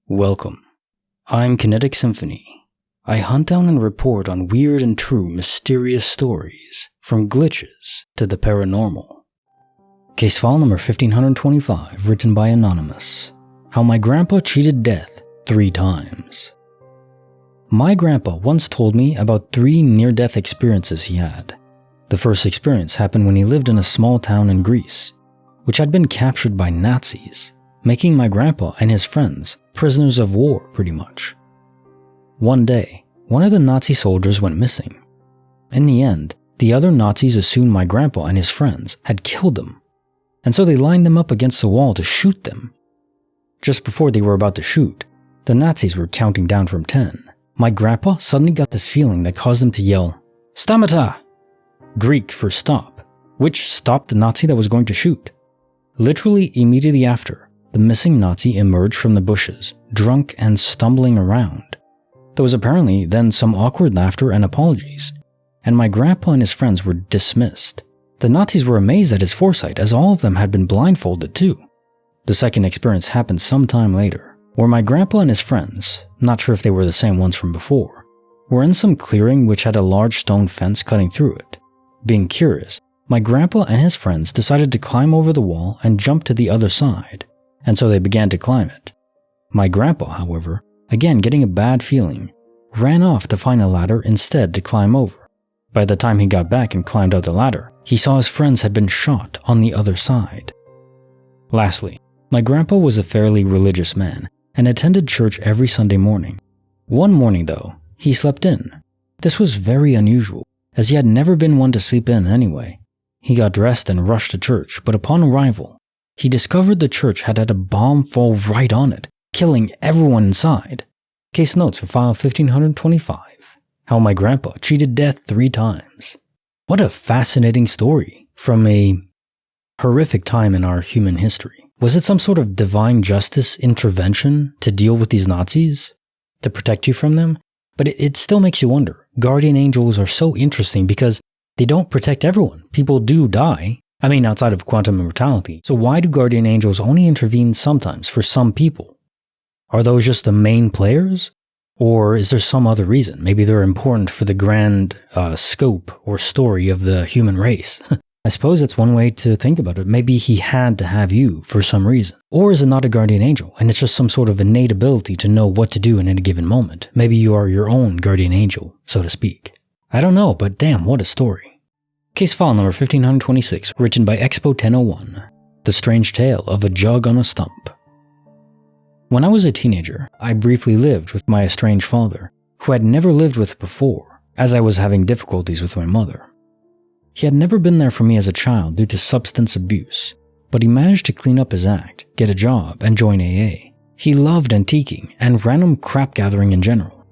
Welcome. I'm Kinetic Symphony. I hunt down and report on weird and true mysterious stories, from glitches to the paranormal. Case file number 1525, written by Anonymous. How my grandpa cheated death 3 times. My grandpa once told me about 3 near-death experiences he had. The first experience happened when he lived in a small town in Greece, which had been captured by Nazis, making my grandpa and his friends prisoners of war pretty much. One day, one of the Nazi soldiers went missing. In the end, the other Nazis assumed my grandpa and his friends had killed him, and so they lined them up against the wall to shoot them. Just before they were about to shoot, the Nazis were counting down from 10. My grandpa suddenly got this feeling that caused him to yell, "Stamata!" Greek for stop, which stopped the Nazi that was going to shoot. Literally immediately after, the missing Nazi emerged from the bushes, drunk and stumbling around. There was apparently then some awkward laughter and apologies, and my grandpa and his friends were dismissed. The Nazis were amazed at his foresight, as all of them had been blindfolded too. The second experience happened some time later, where my grandpa and his friends, not sure if they were the same ones from before, were in some clearing which had a large stone fence cutting through it. Being curious, my grandpa and his friends decided to climb over the wall and jump to the other side, and so they began to climb it. My grandpa, however, again getting a bad feeling, ran off to find a ladder instead to climb over. By the time he got back and climbed out the ladder, he saw his friends had been shot on the other side. Lastly, my grandpa was a fairly religious man and attended church every Sunday morning. One morning though, he slept in. This was very unusual, as he had never been one to sleep in anyway. He got dressed and rushed to church, but upon arrival, he discovered the church had had a bomb fall right on it, killing everyone inside. Case notes for file 1525. How my grandpa cheated death 3 times. What a fascinating story from a horrific time in our human history. Was it some sort of divine justice intervention to deal with these Nazis? To protect you from them? But it still makes you wonder. Guardian angels are so interesting because they don't protect everyone. People do die. I mean, outside of quantum immortality. So why do guardian angels only intervene sometimes for some people? Are those just the main players? Or is there some other reason? Maybe they're important for the grand scope or story of the human race. I suppose that's one way to think about it. Maybe he had to have you for some reason. Or is it not a guardian angel and it's just some sort of innate ability to know what to do in any given moment? Maybe you are your own guardian angel, so to speak. I don't know, but damn, what a story. Case file number 1526, written by Expo 1001. The Strange Tale of a Jug on a Stump. When I was a teenager, I briefly lived with my estranged father, who I had never lived with before, as I was having difficulties with my mother. He had never been there for me as a child due to substance abuse, but he managed to clean up his act, get a job, and join AA. He loved antiquing and random crap gathering in general.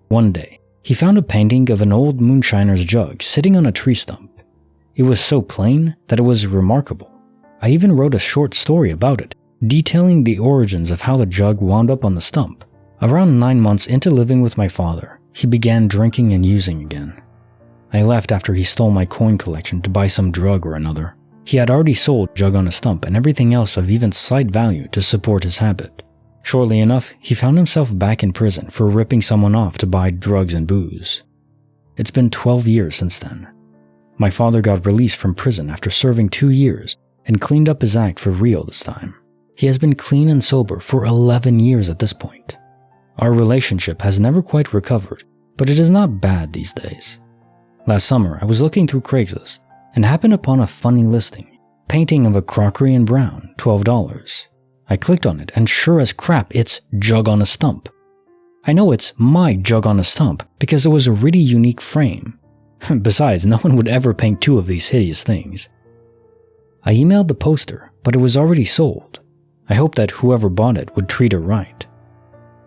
One day, he found a painting of an old moonshiner's jug sitting on a tree stump. It was so plain that it was remarkable. I even wrote a short story about it, detailing the origins of how the jug wound up on the stump. Around 9 months into living with my father, he began drinking and using again. I left after he stole my coin collection to buy some drug or another. He had already sold Jug on a Stump and everything else of even slight value to support his habit. Shortly enough, he found himself back in prison for ripping someone off to buy drugs and booze. It's been 12 years since then. My father got released from prison after serving 2 years and cleaned up his act for real this time. He has been clean and sober for 11 years at this point. Our relationship has never quite recovered, but it is not bad these days. Last summer, I was looking through Craigslist and happened upon a funny listing. Painting of a crockery in brown, $12. I clicked on it and sure as crap, it's Jug on a Stump. I know it's my Jug on a Stump because it was a really unique frame. Besides, no one would ever paint 2 of these hideous things. I emailed the poster, but it was already sold. I hoped that whoever bought it would treat her right.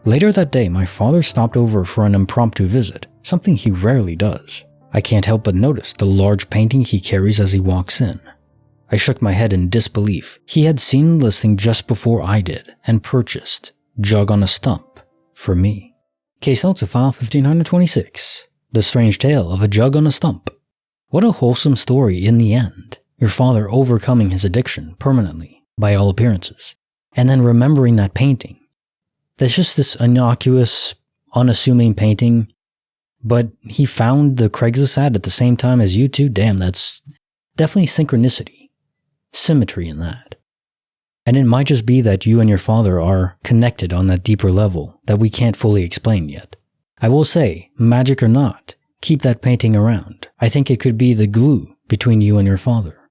Later that day, my father stopped over for an impromptu visit, something he rarely does. I can't help but notice the large painting he carries as he walks in. I shook my head in disbelief. He had seen the listing just before I did and purchased Jug on a Stump for me. Case notes of file 1526. The Strange Tale of a Jug on a Stump. What a wholesome story in the end. Your father overcoming his addiction permanently, by all appearances, and then remembering that painting. That's just this innocuous, unassuming painting, but he found the Craigslist ad at the same time as you too? Damn, that's definitely synchronicity, symmetry in that. And it might just be that you and your father are connected on that deeper level that we can't fully explain yet. I will say, magic or not, keep that painting around. I think it could be the glue between you and your father.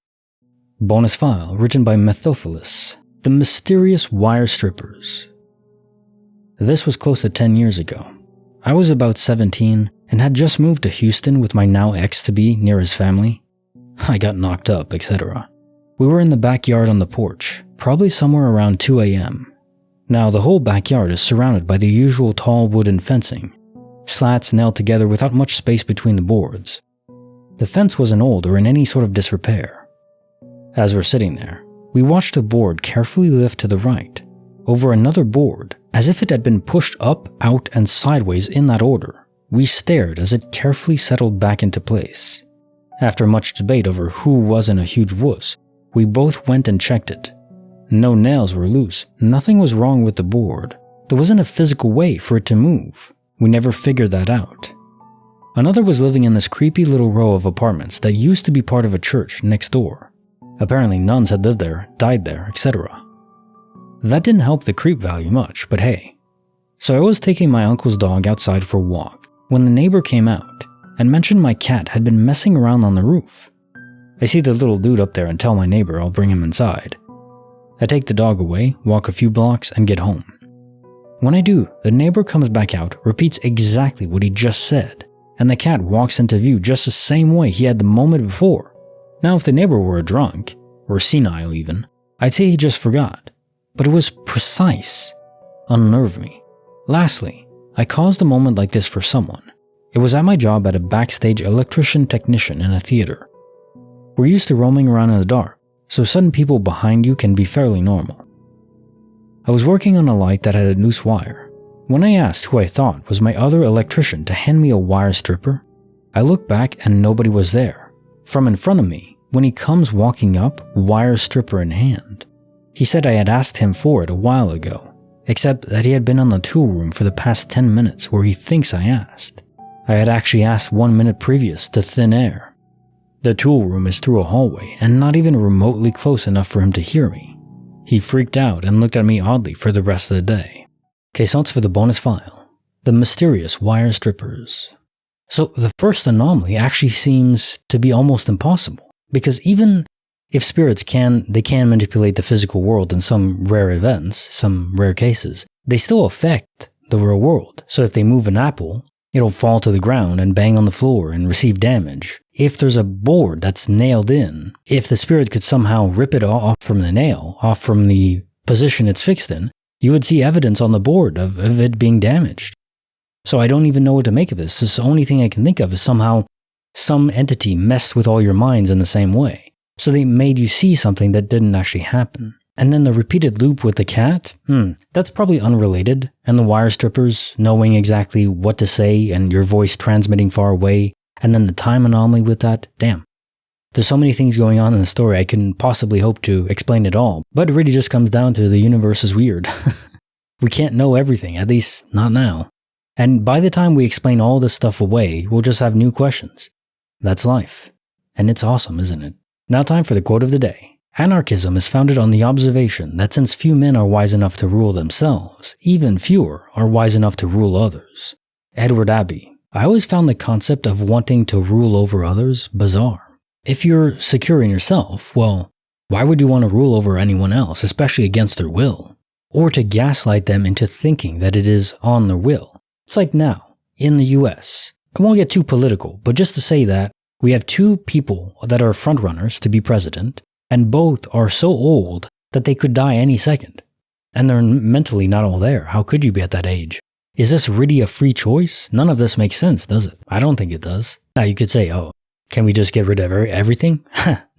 Bonus file written by Methofelis, The Mysterious Wire Strippers. This was close to 10 years ago. I was about 17 and had just moved to Houston with my now ex-to-be near his family. I got knocked up, etc. We were in the backyard on the porch, probably somewhere around 2 a.m. Now, the whole backyard is surrounded by the usual tall wooden fencing, slats nailed together without much space between the boards. The fence wasn't old or in any sort of disrepair. As we're sitting there, we watched a board carefully lift to the right, over another board, as if it had been pushed up, out, and sideways in that order. We stared as it carefully settled back into place. After much debate over who wasn't a huge wuss, we both went and checked it. No nails were loose, nothing was wrong with the board. There wasn't a physical way for it to move. We never figured that out. Another was living in this creepy little row of apartments that used to be part of a church next door. Apparently nuns had lived there, died there, etc. That didn't help the creep value much, but hey. So I was taking my uncle's dog outside for a walk when the neighbor came out and mentioned my cat had been messing around on the roof. I see the little dude up there and tell my neighbor I'll bring him inside. I take the dog away, walk a few blocks, and get home. When I do, the neighbor comes back out, repeats exactly what he just said, and the cat walks into view just the same way he had the moment before. Now, if the neighbor were a drunk, or senile even, I'd say he just forgot. But it was precise. Unnerved me. Lastly, I caused a moment like this for someone. It was at my job at a backstage electrician technician in a theater. We're used to roaming around in the dark, so sudden people behind you can be fairly normal. I was working on a light that had a loose wire. When I asked who I thought was my other electrician to hand me a wire stripper, I looked back and nobody was there. From in front of me, when he comes walking up, wire stripper in hand. He said I had asked him for it a while ago, except that he had been on the tool room for the past 10 minutes where he thinks I asked. I had actually asked 1 minute previous to thin air. The tool room is through a hallway and not even remotely close enough for him to hear me. He freaked out and looked at me oddly for the rest of the day. Case notes for the bonus file. The Mysterious Wire Strippers. So the first anomaly actually seems to be almost impossible, because even if spirits can manipulate the physical world in some rare events, some rare cases, they still affect the real world. So if they move an apple, it'll fall to the ground and bang on the floor and receive damage. If there's a board that's nailed in, if the spirit could somehow rip it off from the nail, off from the position it's fixed in, you would see evidence on the board of it being damaged. So I don't even know what to make of this. The only thing I can think of is somehow some entity messed with all your minds in the same way. So they made you see something that didn't actually happen. And then the repeated loop with the cat, that's probably unrelated. And the wire strippers knowing exactly what to say and your voice transmitting far away. And then the time anomaly with that, damn. There's so many things going on in the story I couldn't possibly hope to explain it all. But it really just comes down to the universe is weird. We can't know everything, at least not now. And by the time we explain all this stuff away, we'll just have new questions. That's life. And it's awesome, isn't it? Now time for the quote of the day. Anarchism is founded on the observation that since few men are wise enough to rule themselves, even fewer are wise enough to rule others. Edward Abbey. I always found the concept of wanting to rule over others bizarre. If you're secure in yourself, well, why would you want to rule over anyone else, especially against their will? Or to gaslight them into thinking that it is on their will. It's like now, in the US. I won't get too political, but just to say that we have two people that are frontrunners to be president, and both are so old that they could die any second. And they're mentally not all there. How could you be at that age? Is this really a free choice? None of this makes sense, does it? I don't think it does. Now you could say, oh, can we just get rid of everything?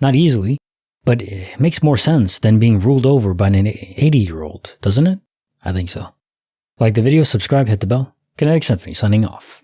Not easily, but it makes more sense than being ruled over by an 80-year-old, doesn't it? I think so. Like the video, subscribe, hit the bell. Kinetic Symphony signing off.